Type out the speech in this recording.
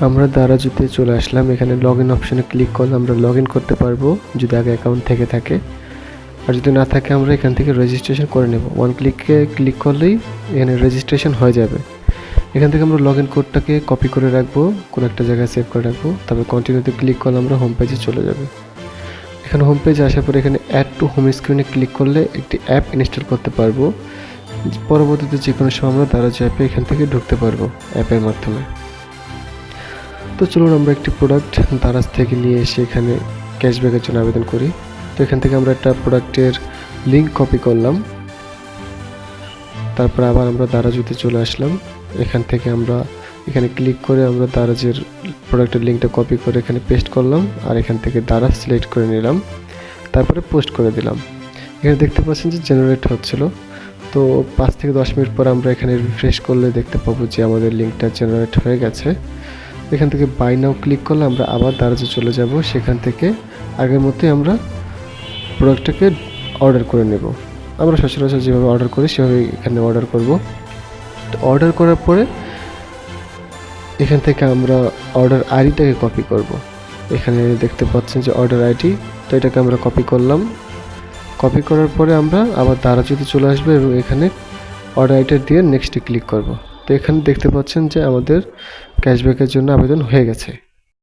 আমরা দারাজুতে চলে আসলাম। এখানে লগ ইন অপশনে ক্লিক করলে আমরা লগ ইন করতে পারবো যদি আগে অ্যাকাউন্ট থেকে থাকে, আর যদি না থাকে আমরা এখান থেকে রেজিস্ট্রেশন করে নেব। ওয়ান ক্লিকে ক্লিক করলেই এখানে রেজিস্ট্রেশন হয়ে যাবে। এখান থেকে আমরা লগ ইন কোডটাকে কপি করে রাখবো, কোনো একটা জায়গায় সেভ করে রাখবো, তারপর কন্টিনিউতে ক্লিক করলে আমরা হোম পেজে চলে যাবে। এখানে হোম পেজে আসার পরে এখানে অ্যাড টু হোম স্ক্রিনে ক্লিক করলে একটি অ্যাপ ইনস্টল করতে পারবো। পরবর্তীতে যে কোনো সময় আমরা দারাজ অ্যাপে এখান থেকে ঢুকতে পারবো অ্যাপের মাধ্যমে। তো চলুন আমরা একটি প্রোডাক্ট দারাজ থেকে নিয়ে এসে এখানে ক্যাশব্যাকের জন্য আবেদন করি। তো এখান থেকে আমরা একটা প্রোডাক্টের লিঙ্ক কপি করলাম, তারপর আবার আমরা দারাজুতে চলে আসলাম। এখান থেকে আমরা এখানে ক্লিক করে আমরা দারাজের প্রোডাক্টের লিঙ্কটা কপি করে এখানে পেস্ট করলাম, আর এখান থেকে দারাজ সিলেক্ট করে নিলাম, তারপরে পোস্ট করে দিলাম। এখানে দেখতে পাচ্ছেন যে জেনারেট হচ্ছিল। তো 5 থেকে 10 মিনিট পর আমরা এখানে রিফ্রেশ করলে দেখতে পাবো যে আমাদের লিঙ্কটা জেনারেট হয়ে গেছে। এখান থেকে বাই নাও ক্লিক করলে আমরা আবার দারাজে চলে যাব। সেখান থেকে আগের মতোই আমরা প্রোডাক্টটাকে অর্ডার করে নেব। আমরা সচরাচর যেভাবে অর্ডার করি সেভাবে এখানে অর্ডার করব। তো অর্ডার করার পরে এখান থেকে আমরা অর্ডার আইডিটাকে কপি করব। এখানে দেখতে পাচ্ছেন যে অর্ডার আইডি, তো এটাকে আমরা কপি করলাম। কপি করার পরে আমরা আবার দারাজুতে চলে আসবো এবং এখানে অর্ডার আইডি দিয়ে নেক্সটে ক্লিক করব। তো এখানে দেখতে পাচ্ছেন যে আমাদের ক্যাশব্যাকের জন্য আবেদন হয়ে গেছে।